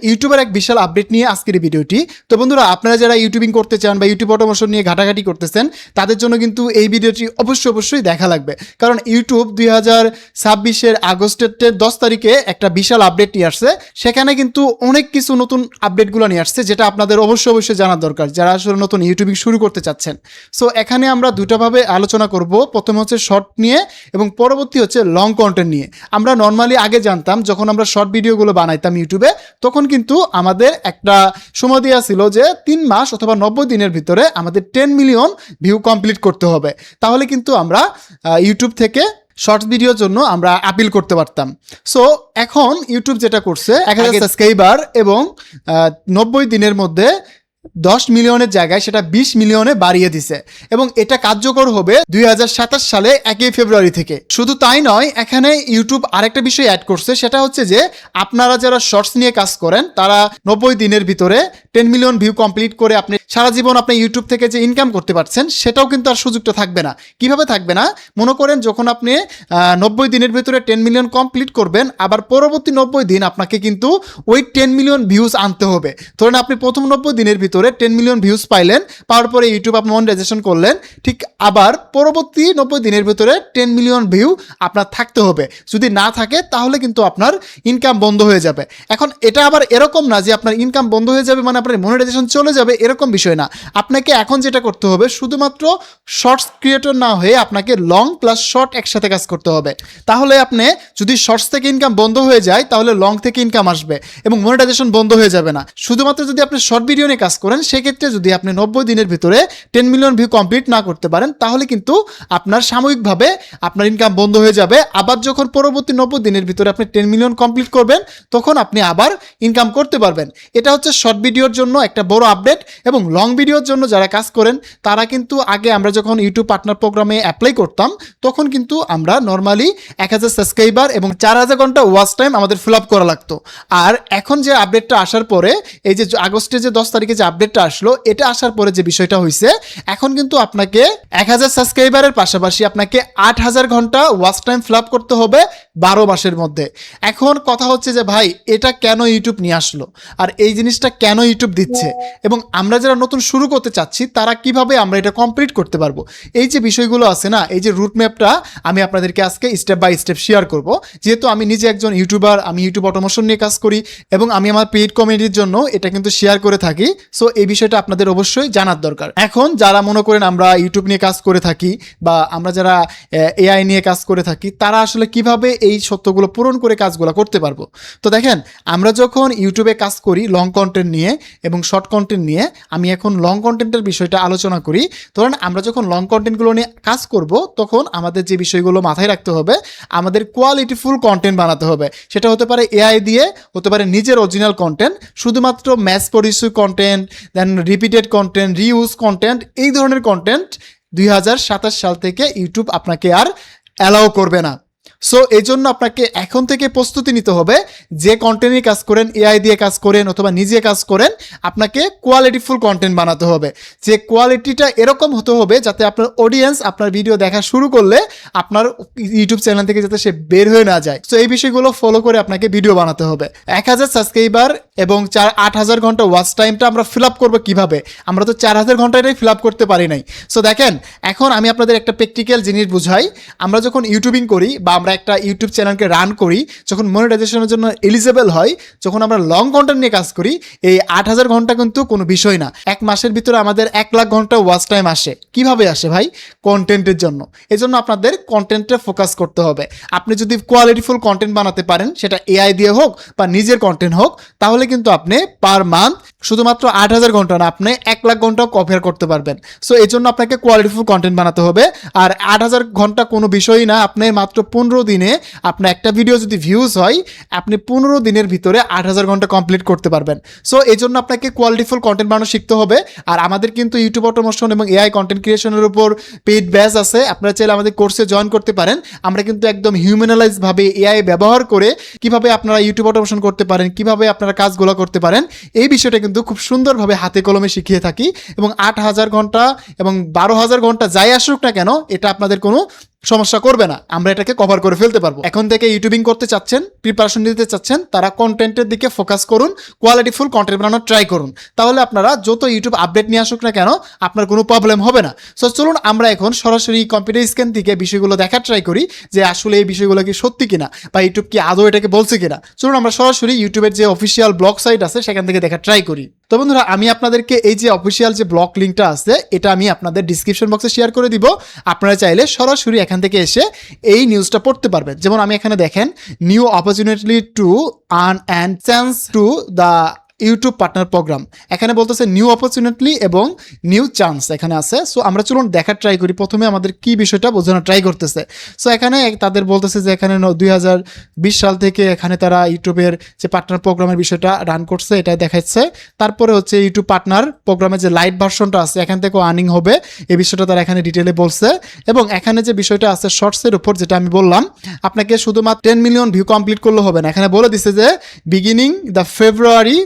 ইউটিউবের এক বিশাল আপডেট নিয়ে আজকের এই ভিডিওটি। তো বন্ধুরা, আপনারা যারা ইউটিউবিং করতে চান বা ইউটিউব অটোমেশন নিয়ে ঘাটাঘাটি করতেছেন, তাদের জন্য কিন্তু এই ভিডিওটি অবশ্যই দেখা লাগবে। কারণ ইউটিউব 2026-এর আগস্টের 10 তারিখে একটা বিশাল আপডেট নিয়ে আসছে। সেখানে কিন্তু অনেক কিছু নতুন আপডেটগুলো নিয়ে আসছে, যেটা আপনাদের অবশ্যই জানার দরকার যারা আসলে নতুন ইউটিউবিং শুরু করতে চাচ্ছেন। সো এখানে আমরা দুটাভাবে আলোচনা করব। প্রথমে হচ্ছে শর্ট নিয়ে এবং পরবর্তী হচ্ছে লং কন্টেন্ট নিয়ে। আমরা নর্মালি আগে জানতাম, যখন আমরা শর্ট ভিডিওগুলো বানাইতাম ইউটিউবে, তখন কিন্তু আমাদের একটা সময় দেওয়া ছিল যে 3 মাস অথবা 90 দিনের ভিতরে আমাদের 10 মিলিয়ন ভিউ কমপ্লিট করতে হবে। তাহলে কিন্তু আমরা ইউটিউব থেকে শর্টস ভিডিওর জন্য আমরা আপিল করতে পারতাম। সো এখন ইউটিউব যেটা করছে, 1000 সাবস্ক্রাইবার এবং 90 দিনের মধ্যে 10 মিলিয়নের জায়গায় সেটা 20 মিলিয়নে বাড়িয়ে দিছে এবং এটা কার্যকর হবে 2027 সালে 1 ফেব্রুয়ারি থেকে। শুধু তাই নয়, এখানে ইউটিউব আরেকটা বিষয় অ্যাড করছে, সেটা হচ্ছে যে আপনারা যারা শর্টস নিয়ে কাজ করেন তারা 90 দিনের ভিতরে 10 মিলিয়ন ভিউ কমপ্লিট করে আপনি সারা জীবন আপনি ইউটিউব থেকে যে ইনকাম করতে পারছেন, সেটাও কিন্তু আর সুযোগটা থাকবে না। কিভাবে থাকবে না? মনে করেন যখন আপনি 90 দিনের ভিতরে 10 মিলিয়ন কমপ্লিট করবেন, আবার পরবর্তী 90 দিন আপনাকে কিন্তু ওই 10 মিলিয়ন ভিউজ আনতে হবে। ধরেন আপনি প্রথম 90 দিনের ভিতরে 10 মিলিয়ন ভিউজ পাইলেন, পাওয়ার পরে ইউটিউব আপনি মনিটাইজেশন করলেন, ঠিক আবার পরবর্তী 90 দিনের ভিতরে 10 মিলিয়ন ভিউ আপনার থাকতে হবে। যদি না থাকে তাহলে কিন্তু আপনার ইনকাম বন্ধ হয়ে যাবে। এখন এটা আবার এরকম না যে আপনার ইনকাম বন্ধ হয়ে যাবে মানে আপনার মনিটাইজেশন চলে যাবে, এরকম বিষয় না। আপনাকে এখন যেটা করতে হবে, শুধুমাত্র শর্টস ক্রিয়েটর না হয়ে আপনাকে লং প্লাস শর্ট একসাথে কাজ করতে হবে। তাহলে আপনি যদি শর্টস থেকে ইনকাম বন্ধ হয়ে যায়, তাহলে লং থেকে ইনকাম আসবে এবং মনিটাইজেশন বন্ধ হয়ে যাবে না। শুধুমাত্র যদি আপনি শর্ট ভিডিও নিয়ে কাজ করেন, সেক্ষেত্রে যদি আপনি 90 দিনের ভিতরে 10 মিলিয়ন ভিউ কমপ্লিট না করতে পারেন, তাহলে কিন্তু আপনার সাময়িকভাবে আপনার ইনকাম বন্ধ হয়ে যাবে। আবার যখন পরবর্তী 90 দিনের ভিতরে আপনি 10 মিলিয়ন কমপ্লিট করবেন, তখন আপনি আবার ইনকাম করতে পারবেন। এটা হচ্ছে শর্ট ভিডিওর জন্য একটা বড় আপডেট। এবং লং ভিডিওর জন্য যারা কাজ করেন, তারা কিন্তু আগে আমরা যখন ইউটিউব পার্টনার প্রোগ্রামে অ্যাপ্লাই করতাম, তখন কিন্তু আমরা নর্মালি 1000 সাবস্ক্রাইবার এবং 4000 ঘন্টা ওয়াচ টাইম আমাদের ফিল আপ করা লাগতো। আর এখন যে আপডেটটা আসার পরে, এই যে আগস্টের যে 10 তারিখে যে আপডেটটা আসলো, এটা আসার পরে যে বিষয়টা হয়েছে, এখন কিন্তু আপনাকে 1000 সাবস্ক্রাইবারের পাশাপাশি আপনাকে 8000 ঘন্টা ওয়াচ টাইম ফিল আপ করতে হবে 12 মাসের মধ্যে। এখন কথা হচ্ছে যে ভাই, এটা কেন ইউটিউব নিয়ে আসলো আর এই জিনিসটা কেন ইউটিউব দিচ্ছে, এবং আমরা যারা নতুন শুরু করতে চাচ্ছি তারা কিভাবে আমরা এটা কমপ্লিট করতে পারবো, এই যে বিষয়গুলো আছে না, এই যে রুট ম্যাপটা আমি আপনাদেরকে আজকে স্টেপ বাই স্টেপ শেয়ার করব। যেহেতু আমি নিজে একজন ইউটিউবার, আমি ইউটিউব অটোমেশন নিয়ে কাজ করি এবং আমি আমার পেইড কমিউনিটির জন্য এটা কিন্তু শেয়ার করে থাকি। সো এই বিষয়টা আপনাদের অবশ্যই জানার দরকার। এখন যারা মনে করেন আমরা ইউটিউব নিয়ে কাজ করে থাকি বা আমরা যারা এআই নিয়ে কাজ করে থাকি, তারা আসলে কিভাবে এই সত্যগুলো পূরণ করে কাজগুলো করতে পারবো। তো দেখেন, আমরা যখন ইউটিউবে কাজ করি লং কন্টেন্ট নিয়ে এবং শর্ট কন্টেন্ট নিয়ে, আমি এখন লং কন্টেন্টের বিষয়টা আলোচনা করি। ধরেন আমরা যখন লং কন্টেন্টগুলো নিয়ে কাজ করব, তখন আমাদের যে বিষয়গুলো মাথায় রাখতে হবে, আমাদের কোয়ালিটিফুল কন্টেন্ট বানাতে হবে। সেটা হতে পারে এআই দিয়ে, হতে পারে নিজের অরিজিনাল কন্টেন্ট, শুধুমাত্র ম্যাস প্রডিউস কন্টেন্ট, দেন রিপিটেড কন্টেন্ট, রিউজ কন্টেন্ট, এই ধরনের কন্টেন্ট 2027 সাল থেকে ইউটিউব আপনাকে আর অ্যালাউ করবে না। সো এই জন্য আপনাকে এখন থেকে প্রস্তুতি নিতে হবে। যে কন্টেন্টে কাজ করেন, এআই দিয়ে কাজ করেন অথবা নিজে কাজ করেন, আপনাকে কোয়ালিটিফুল কন্টেন্ট বানাতে হবে। যে কোয়ালিটিটা এরকম হতে হবে যাতে আপনার অডিয়েন্স আপনার ভিডিও দেখা শুরু করলে আপনার ইউটিউব চ্যানেল থেকে যাতে সে বের হয়ে না যায়। সো এই বিষয়গুলো ফলো করে আপনাকে ভিডিও বানাতে হবে। 1000 সাবস্ক্রাইবার এবং 8000 ঘন্টা ওয়াচ টাইমটা আমরা ফিল আপ করবো কিভাবে? আমরা তো 4000 ঘন্টাটাই ফিল আপ করতে পারি নাই। সো দেখেন, এখন আমি আপনাদের একটা প্র্যাকটিক্যাল জিনিস বুঝাই। আমরা যখন ইউটিউবিং করি বা আমরা একটা ইউটিউব চ্যানেলকে রান করি, যখন মনিটাইজেশনের জন্য এলিজেবল হয়, যখন আমরা লং কন্টেন্ট নিয়ে কাজ করি, এই 8000 ঘন্টা কিন্তু কোনো বিষয় না। 1 মাসের ভিতরে আমাদের 1 লাখ ঘন্টা ওয়াচ টাইম আসে। কিভাবে আসে ভাই? কন্টেন্টের জন্য। এই জন্য আপনাদের কন্টেন্টে ফোকাস করতে হবে। আপনি যদি কোয়ালিটিফুল কন্টেন্ট বানাতে পারেন, সেটা এআই দিয়ে হোক বা নিজের কন্টেন্ট হোক, তাহলে কিন্তু আপনি পার মান্থ শুধুমাত্র 8000 ঘন্টা না, আপনি 1 লাখ ঘন্টাও কভার করতে পারবেন। সো এই জন্য আপনাকে কোয়ালিটিফুল কন্টেন্ট বানাতে হবে। আর 8000 ঘন্টা কোনো বিষয়ই না। আপনি মাত্র 15 দিনে আপনার একটা ভিডিও যদি ভিউজ হয়, আপনি 15 দিনের ভিতরে 8000 ঘন্টা কমপ্লিট করতে পারবেন। সো এই জন্য আপনাকে কোয়ালিটিফুল কন্টেন্ট বানানো শিখতে হবে। আর আমাদের কিন্তু ইউটিউব অটোমেশন এবং এআই কন্টেন্ট ক্রিয়েশনের উপর পেইড ব্যাচ আছে, আপনারা চাইলে আমাদের কোর্সে জয়েন করতে পারেন। আমরা কিন্তু একদম হিউম্যানালাইজ ভাবে এআই ব্যবহার করে কিভাবে আপনারা ইউটিউব অটোমেশন করতে পারেন, কিভাবে আপনারা কাজগুলো করতে পারেন, এই বিষয়টা কিন্তু খুব সুন্দরভাবে হাতে কলমে শিখিয়ে থাকি। এবং 8000 ঘন্টা এবং 12000 ঘন্টা যাই আসুক না কেন, এটা আপনাদের কোনো সমস্যা করবে না, আমরা এটাকে কভার করে ফেলতে পারবো। এখন থেকে ইউটিউবিং করতে চাচ্ছেন, প্রিপারেশন নিতে চাচ্ছেন, তারা কন্টেন্টের দিকে ফোকাস করুন, কোয়ালিটিফুল কন্টেন্ট বানানোর ট্রাই করুন। তাহলে আপনারা যত ইউটিউব আপডেট নিয়ে আসুক না কেন আপনার কোনো প্রবলেম হবে না। সো চলুন আমরা এখন সরাসরি কম্পিউটার স্ক্রিন থেকে বিষয়গুলো দেখার ট্রাই করি যে আসলে এই বিষয়গুলো কি সত্যি কিনা বা ইউটিউব কি আদৌ এটাকে বলছে কিনা। চলুন আমরা সরাসরি ইউটিউবের যে অফিসিয়াল ব্লগ সাইট আছে সেখান থেকে দেখার ট্রাই করি। তো বন্ধুরা, আমি আপনাদেরকে এই যে অফিসিয়াল যে ব্লগ লিঙ্কটা আছে এটা আমি আপনাদের ডিসক্রিপশন বক্সে শেয়ার করে দিব। আপনারা চাইলে সরাসরি এখান থেকে এসে এই নিউজটা পড়তে পারবেন। যেমন আমি এখানে দেখেন, new opportunity to earn and chance to the YouTube partner program, এখানে বলতেছে নিউ অপরচুনিটি এবং নিউ চান্স এখানে আছে। সো আমরা চলুন দেখার ট্রাই করি প্রথমে আমাদের কি বিষয়টা বোঝানোর ট্রাই করতেছে। সো এখানে তাদের বলতেছে যে এখানে 2020 সাল থেকে এখানে তারা ইউটিউবের যে পার্টনার প্রোগ্রামের বিষয়টা রান করছে এটা দেখাচ্ছে। তারপরে হচ্ছে ইউটিউব পার্টনার প্রোগ্রামের যে লাইট ভার্সনটা আছে এখান থেকেও আর্নিং হবে, এই বিষয়টা তারা এখানে ডিটেলে বলছে। এবং এখানে যে বিষয়টা আছে শর্টসের উপর, যেটা আমি বললাম আপনাকে শুধুমাত্র 10 মিলিয়ন ভিউ কমপ্লিট করলে হবে না, এখানে বলে দিচ্ছে যে beginning the February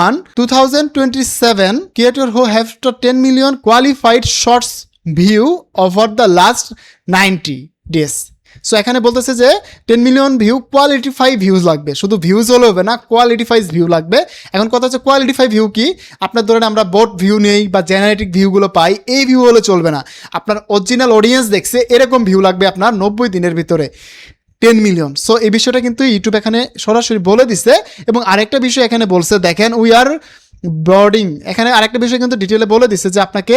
1, 2027, creator who have to 10 million qualified shorts view over the last 90 days. So এখানে বলতেছে যে 10 মিলিয়ন ভিউ কোয়ালিটিফাই ভিউজ লাগবে, শুধু ভিউজ হলে হবে না, কোয়ালিটিফাইজ ভিউ লাগবে। এখন কথা হচ্ছে কোয়ালিটিফাই ভিউ কি, আপনার ধরেন আমরা বোট ভিউ নেই বা জেনারেটিক ভিউগুলো পাই, এই ভিউ হলে চলবে না, আপনার অরিজিনাল অডিয়েন্স দেখছে এরকম ভিউ লাগবে আপনার 90 দিনের ভিতরে 10 মিলিয়ন। সো এই বিষয়টা কিন্তু ইউটিউব এখানে সরাসরি বলে দিছে। এবং আরেকটা বিষয় এখানে বলছে, দেখেন উই আর ব্রডিং, এখানে আরেকটা বিষয় কিন্তু ডিটেলে বলে দিচ্ছে যে আপনাকে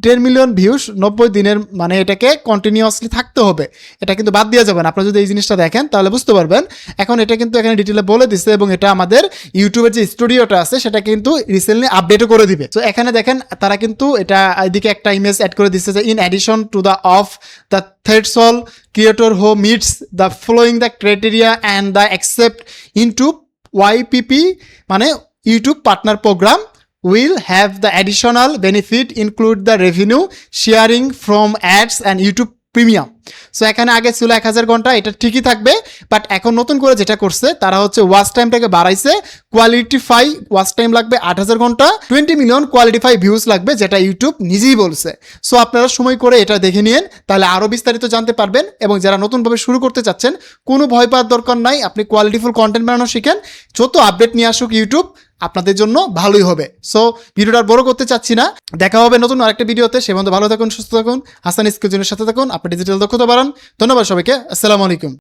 10 মিলিয়ন ভিউস 90 দিনের মানে এটাকে কন্টিনিউয়াসলি থাকতে হবে, এটা কিন্তু বাদ দেওয়া যাবে না। আপনারা যদি এই জিনিসটা দেখেন তাহলে বুঝতে পারবেন। এখন এটা কিন্তু এখানে ডিটেলে বলে দিচ্ছে এবং এটা আমাদের ইউটিউবের যে স্টুডিওটা আছে সেটা কিন্তু রিসেন্টলি আপডেটও করে দিবে। তো এখানে দেখেন তারা কিন্তু এটা এদিকে একটা ইমেজ অ্যাড করে দিচ্ছে যে in addition to the of the threshold creator who meets the following the criteria and the accept into YPP মানে YouTube Partner Program will have the additional benefit include the revenue sharing from ads and YouTube Premium. So এখানে আগে ছিল 1000 ঘন্টা, এটা ঠিকই থাকবে, but এখন নতুন করে যেটা করছে তারা হচ্ছে ওয়াচ টাইমটাকে বাড়াইছে, কোয়ালিটিফাই ওয়াচ টাইম লাগবে 8000 ঘন্টা, 20 মিলিয়ন কোয়ালিটিফাই ভিউজ লাগবে, যেটা ইউটিউব নিজেই বলছে। সো আপনারা সময় করে এটা দেখে নিন, তাহলে আরও বিস্তারিত জানতে পারবেন। এবং যারা নতুনভাবে শুরু করতে চাচ্ছেন কোনো ভয় পাওয়ার দরকার নাই, আপনি কোয়ালিটিফুল কন্টেন্ট বানানো শিখেন, যত আপডেট নিয়ে আসুক ইউটিউব আপনাদের জন্য ভালোই হবে। সো ভিডিওটা আর বড় করতে চাচ্ছি না, দেখা হবে নতুন আরেকটা ভিডিওতে। সে পর্যন্ত ভালো থাকুন, সুস্থ থাকুন, হাসান স্কিলজনের সাথে থাকুন, আপনার ডিজিটাল দক্ষতা বাড়ান। ধন্যবাদ সবাইকে, আসসালামু আলাইকুম।